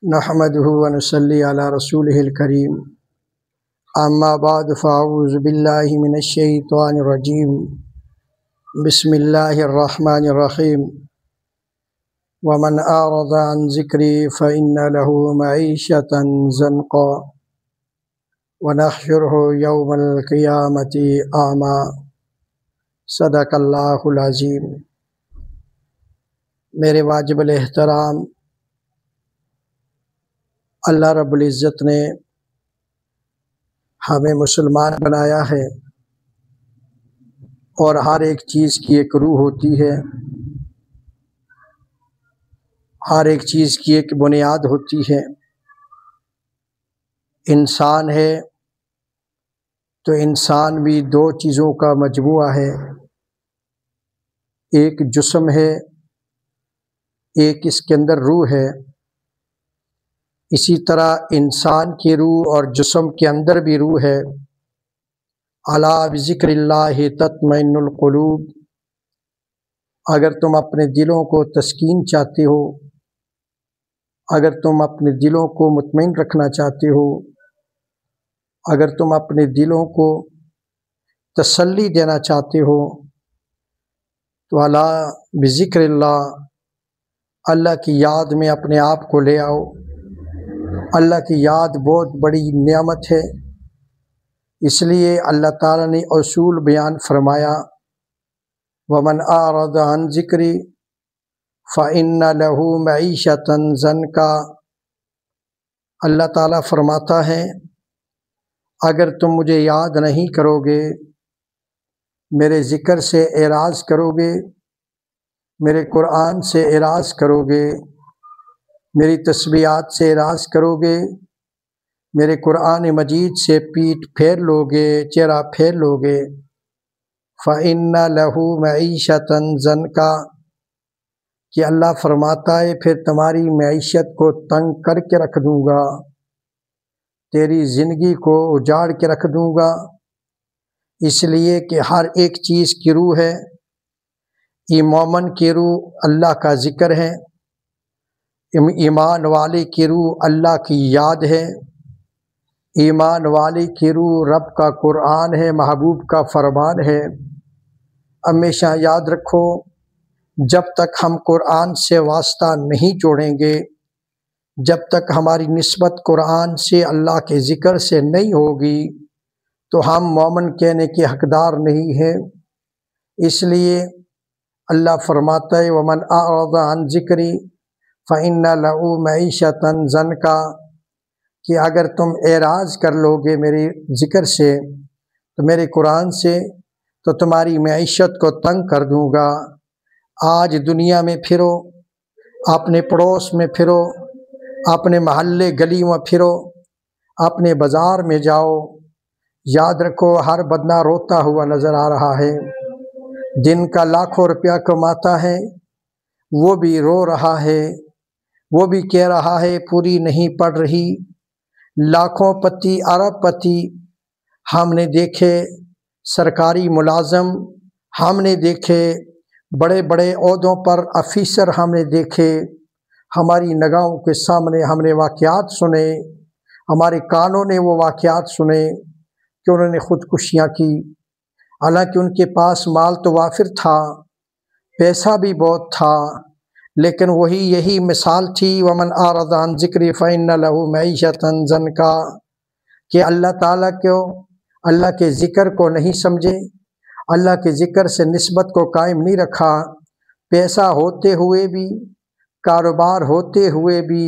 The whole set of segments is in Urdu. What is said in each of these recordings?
نحمده ونصلي على رسوله الكريم اما بعد فاعوذ بالله من الشيطان الرجيم بسم الله الرحمن الرحيم ومن أعرض عن ذكري فإن له معيشة ضنكا ونحشره يوم القيامة أعمى صدق اللہ العظیم۔ میرے واجب الاحترام، اللہ رب العزت نے ہمیں مسلمان بنایا ہے اور ہر ایک چیز کی ایک روح ہوتی ہے، ہر ایک چیز کی ایک بنیاد ہوتی ہے۔ انسان ہے تو انسان بھی دو چیزوں کا مجموعہ ہے، ایک جسم ہے، ایک اس کے اندر روح ہے۔ اسی طرح انسان کی روح اور جسم کے اندر بھی روح ہے۔ الا بذکر اللہ تطمئن القلوب، اگر تم اپنے دلوں کو تسکین چاہتے ہو، اگر تم اپنے دلوں کو مطمئن رکھنا چاہتے ہو، اگر تم اپنے دلوں کو تسلی دینا چاہتے ہو تو الا بذکر اللہ، اللہ کی یاد میں اپنے آپ کو لے آؤ۔ اللہ کی یاد بہت بڑی نعمت ہے، اس لیے اللہ تعالیٰ نے اصول بیان فرمایا، وَمَنْ أَعْرَضَ عَنْ ذِكْرِي فَإِنَّ لَهُ مَعِيشَةً ضَنْكَا۔ اللہ تعالیٰ فرماتا ہے اگر تم مجھے یاد نہیں کرو گے، میرے ذکر سے اعراض کرو گے، میرے قرآن سے اعراض کرو گے، میری تسبیحات سے اعراض کرو گے، میرے قرآن مجید سے پیٹھ پھیر لو گے، چہرہ پھیر لو گے، فَإِنَّ لَهُ مَعِيشَةً ضَنْكَا، کہ اللہ فرماتا ہے پھر تمہاری معیشت کو تنگ کر کے رکھ دوں گا، تیری زندگی کو اجاڑ کے رکھ دوں گا۔ اس لیے کہ ہر ایک چیز کی روح ہے۔ مومن کی روح اللہ کا ذکر ہے، ایمان والے کی روح اللہ کی یاد ہے، ایمان والے کی روح رب کا قرآن ہے، محبوب کا فرمان ہے۔ ہمیشہ یاد رکھو، جب تک ہم قرآن سے واسطہ نہیں جوڑیں گے، جب تک ہماری نسبت قرآن سے اللہ کے ذکر سے نہیں ہوگی تو ہم مومن کہنے کے حقدار نہیں ہیں۔ اس لیے اللہ فرماتا ہے وَمَنْ أَعْرَضَ عَنْ ذِكْرِي فَإِنَّ لَهُ مَعِيشَةً ضَنْكَا، کہ اگر تم اعراض کر لو گے میرے ذکر سے، تو میرے قرآن سے، تو تمہاری معیشت کو تنگ کر دوں گا۔ آج دنیا میں پھرو، اپنے پڑوس میں پھرو، اپنے محلے گلی میں پھرو، اپنے بازار میں جاؤ، یاد رکھو ہر بندہ روتا ہوا نظر آ رہا ہے۔ دن کا لاکھوں روپیہ کماتا ہے، وہ بھی رو رہا ہے، وہ بھی کہہ رہا ہے پوری نہیں پڑ رہی۔ لاکھوں پتی، ارب پتی ہم نے دیکھے، سرکاری ملازم ہم نے دیکھے، بڑے بڑے عہدوں پر افیسر ہم نے دیکھے، ہماری نگاہوں کے سامنے ہم نے واقعات سنے، ہمارے کانوں نے وہ واقعات سنے کہ انہوں نے خودکشیاں کی۔ حالانکہ ان کے پاس مال تو وافر تھا، پیسہ بھی بہت تھا، لیکن یہی مثال تھی وَمَنْ أَعْرَضَ عَنْ ذِكْرِي فَإِنَّ لَهُ مَعِيشَةً ضَنْكَا، کہ اللہ تعالیٰ کو، اللہ کے ذکر کو نہیں سمجھے، اللہ کے ذکر سے نسبت کو قائم نہیں رکھا، پیسہ ہوتے ہوئے بھی، کاروبار ہوتے ہوئے بھی،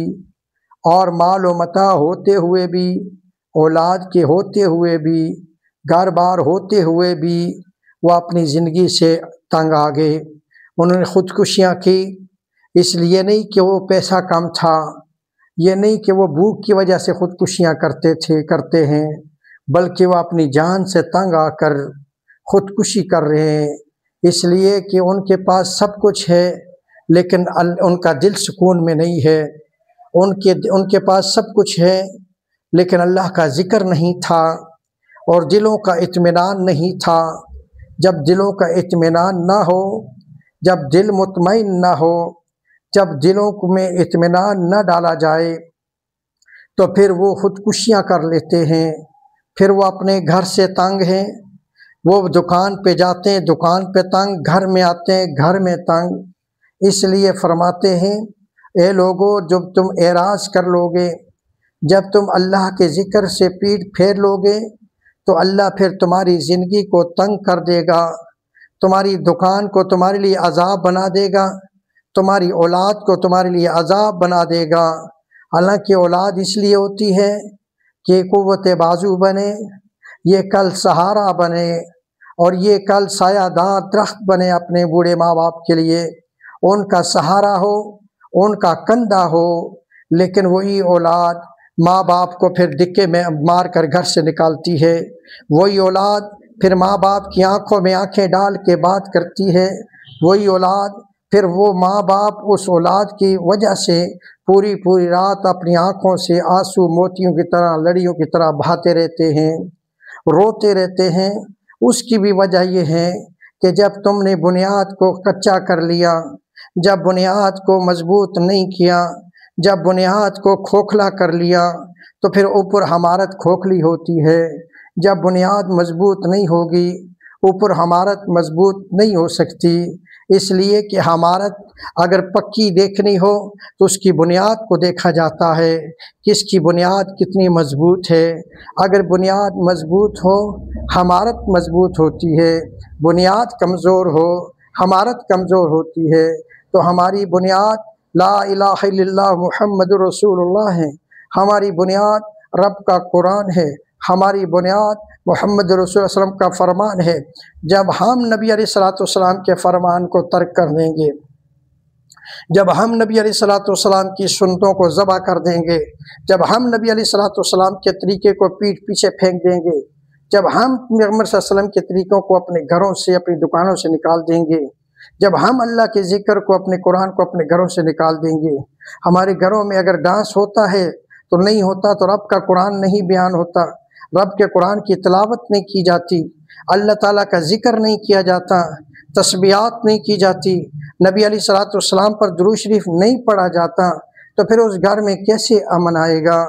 اور مال و متاع ہوتے ہوئے بھی، اولاد کے ہوتے ہوئے بھی، گھر بار ہوتے ہوئے بھی وہ اپنی زندگی سے تنگ آ گئے۔ انہوں نے خودکشیاں کی، اس لیے نہیں کہ وہ پیسہ کم تھا، یہ نہیں کہ وہ بھوک کی وجہ سے خودکشیاں کرتے ہیں، بلکہ وہ اپنی جان سے تنگ آ کر خودکشی کر رہے ہیں، اس لیے کہ ان کے پاس سب کچھ ہے لیکن ان کا دل سکون میں نہیں ہے۔ ان کے پاس سب کچھ ہے لیکن اللہ کا ذکر نہیں تھا اور دلوں کا اطمینان نہیں تھا۔ جب دلوں کا اطمینان نہ ہو، جب دل مطمئن نہ ہو، جب دلوں میں اطمینان نہ ڈالا جائے تو پھر وہ خودکشیاں کر لیتے ہیں، پھر وہ اپنے گھر سے تنگ ہیں، وہ دکان پہ جاتے ہیں، دکان پہ تنگ، گھر میں آتے ہیں، گھر میں تنگ۔ اس لیے فرماتے ہیں اے لوگو، جب تم اعراض کر لو گے، جب تم اللہ کے ذکر سے پیٹھ پھیر لو گے تو اللہ پھر تمہاری زندگی کو تنگ کر دے گا، تمہاری دکان کو تمہارے لیے عذاب بنا دے گا، تمہاری اولاد کو تمہارے لیے عذاب بنا دے گا۔ حالانکہ اولاد اس لیے ہوتی ہے کہ قوت بازو بنے، یہ کل سہارا بنے، اور یہ کل سایہ دار درخت بنے اپنے بوڑھے ماں باپ کے لیے، ان کا سہارا ہو، ان کا کندھا ہو۔ لیکن وہی اولاد ماں باپ کو پھر دھکے میں مار کر گھر سے نکالتی ہے، وہی اولاد پھر ماں باپ کی آنکھوں میں آنکھیں ڈال کے بات کرتی ہے، وہی اولاد پھر وہ ماں باپ اس اولاد کی وجہ سے پوری رات اپنی آنکھوں سے آنسو موتیوں کی طرح، لڑیوں کی طرح بہاتے رہتے ہیں، روتے رہتے ہیں۔ اس کی بھی وجہ یہ ہے کہ جب تم نے بنیاد کو کچا کر لیا، جب بنیاد کو مضبوط نہیں کیا، جب بنیاد کو کھوکھلا کر لیا تو پھر اوپر عمارت کھوکھلی ہوتی ہے۔ جب بنیاد مضبوط نہیں ہوگی، اوپر عمارت مضبوط نہیں ہو سکتی۔ اس لیے کہ عمارت اگر پکی دیکھنی ہو تو اس کی بنیاد کو دیکھا جاتا ہے کہ اس کی بنیاد کتنی مضبوط ہے۔ اگر بنیاد مضبوط ہو، عمارت مضبوط ہوتی ہے، بنیاد کمزور ہو، عمارت کمزور ہوتی ہے۔ تو ہماری بنیاد لا الہ الا اللہ محمد رسول اللہ ہے، ہماری بنیاد رب کا قرآن ہے، ہماری بنیاد محمد رسول اللہ صلی اللہ علیہ وسلم کا فرمان ہے۔ جب ہم نبی علیہ الصلوۃ والسلام کے فرمان کو ترک کر دیں گے، جب ہم نبی علیہ الصلوۃ والسلام کی سنتوں کو ذبح کر دیں گے، جب ہم نبی علیہ الصلوۃ والسلام کے طریقے کو پیٹھ پیچھے پھینک دیں گے، جب ہم پیغمبر صلی اللہ علیہ وسلم کے طریقوں کو اپنے گھروں سے، اپنی دکانوں سے نکال دیں گے، جب ہم اللہ کے ذکر کو، اپنے قرآن کو اپنے گھروں سے نکال دیں گے، ہمارے گھروں میں اگر ڈانس ہوتا ہے تو نہیں ہوتا تو رب کا قرآن نہیں بیان ہوتا، رب کے قرآن کی تلاوت نہیں کی جاتی، اللہ تعالیٰ کا ذکر نہیں کیا جاتا، تسبیحات نہیں کی جاتی، نبی علیہ الصلوۃ والسلام پر درود شریف نہیں پڑھا جاتا، تو پھر اس گھر میں کیسے امن آئے گا؟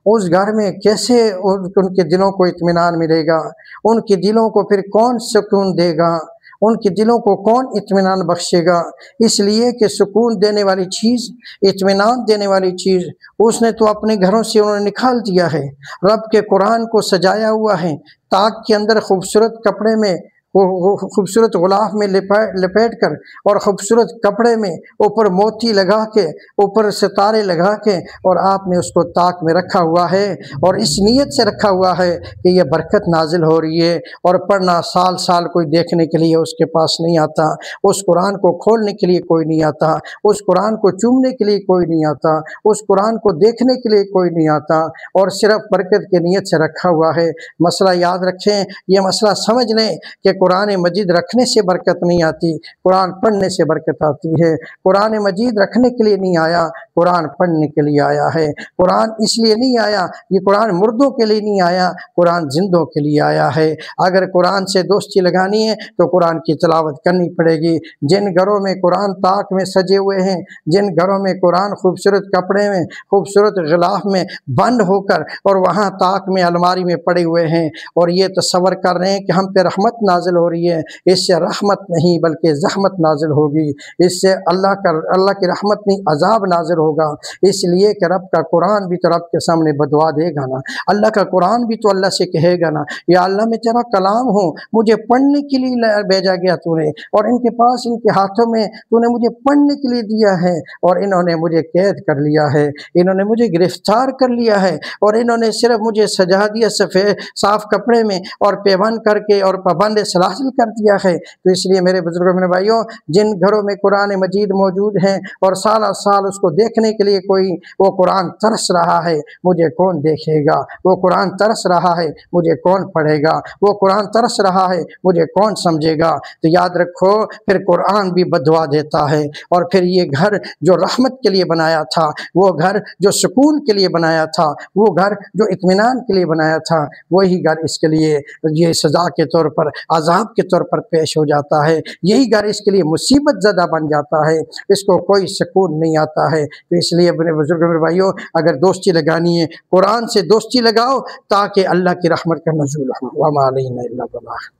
اس گھر میں کیسے ان کے دلوں کو اطمینان ملے گا؟ ان کے دلوں کو پھر کون سکون دے گا؟ ان کے دلوں کو کون اطمینان بخشے گا؟ اس لیے کہ سکون دینے والی چیز، اطمینان دینے والی چیز اس نے تو اپنے گھروں سے انہوں نے نکال دیا ہے۔ رب کے قرآن کو سجایا ہوا ہے، طاق کے اندر خوبصورت کپڑے میں، خوبصورت غلاف میں لپیٹ کر، اور خوبصورت کپڑے میں اوپر موتی لگا کے، اوپر ستارے لگا کے، اور آپ نے اس کو طاق میں رکھا ہوا ہے، اور اس نیت سے رکھا ہوا ہے کہ یہ برکت نازل ہو رہی ہے، اور پڑھنا سال سال کوئی دیکھنے کے لیے اس کے پاس نہیں آتا، اس قرآن کو کھولنے کے لیے کوئی نہیں آتا، اس قرآن کو چومنے کے لیے کوئی نہیں آتا، اس قرآن کو دیکھنے کے لیے کوئی نہیں آتا، اور صرف برکت کی نیت سے رکھا ہوا ہے۔ مسئلہ یاد رکھیں، یہ مسئلہ سمجھ لیں کہ قرآن مجید رکھنے سے برکت نہیں آتی، قرآن پڑھنے سے برکت آتی ہے۔ قرآن مجید رکھنے کے لیے نہیں آیا، قرآن پڑھنے کے لیے آیا ہے۔ قرآن اس لیے نہیں آیا، یہ قرآن مردوں کے لیے نہیں آیا، قرآن زندوں کے لیے آیا ہے۔ اگر قرآن سے دوستی لگانی ہے تو قرآن کی تلاوت کرنی پڑے گی۔ جن گھروں میں قرآن طاق میں سجے ہوئے ہیں، جن گھروں میں قرآن خوبصورت کپڑے میں، خوبصورت غلاف میں بند ہو کر، اور وہاں طاق میں، الماری میں پڑے ہوئے ہیں، اور یہ تصور کر رہے ہیں کہ ہم پہ رحمت نازل ہو رہی ہے، اس سے رحمت نہیں بلکہ زحمت نازل ہوگی، اس سے اللہ کی رحمت نہیں عذاب نازل ہوگا۔ اس لیے کہ رب کا قرآن بھی تو رب کے سامنے بدعا دے گا نا، اللہ کا قرآن بھی تو اللہ سے کہے گا نا، یا اللہ میں تیرا کلام ہوں، مجھے پڑھنے کے لیے بھیجا گیا تو نے، اور ان کے پاس، ان کے ہاتھوں میں تو نے مجھے پڑھنے کے لیے دیا ہے، اور انہوں نے مجھے قید کر لیا ہے، انہوں نے مجھے گرفتار کر لیا ہے، اور انہوں نے صرف مجھے سجا دیا صاف کپڑے میں، اور پیوند کر کے، اور پابند سلاسل کر دیا ہے۔ تو اس لیے میرے بزرگوں، میرے بھائیوں، جن گھروں میں قرآن مجید موجود ہیں اور سال سال اس کو دیکھنے کے لیے کوئی، وہ قرآن ترس رہا ہے، مجھے کون دیکھے گا؟ وہ قرآن ترس رہا ہے، مجھے کون پڑھے گا؟ وہ قرآن ترس رہا ہے، مجھے کون سمجھے گا؟ تو یاد رکھو، پھر قرآن بھی بدعا دیتا ہے، اور پھر یہ گھر جو رحمت کے لیے بنایا تھا، وہ گھر جو سکون کے لیے بنایا تھا، وہ گھر جو اطمینان کے لیے بنایا تھا، وہی گھر اس کے لیے یہ سزا کے طور پر عذاب عذاب کے طور پر پیش ہو جاتا ہے، یہی گھر اس کے لیے مصیبت زدہ بن جاتا ہے، اس کو کوئی سکون نہیں آتا ہے۔ تو اس لیے اپنے بزرگ میرے بھائیوں، اگر دوستی لگانی ہے قرآن سے دوستی لگاؤ تاکہ اللہ کی رحمت کا نزول ہو۔ وما علینا الا البلاغ۔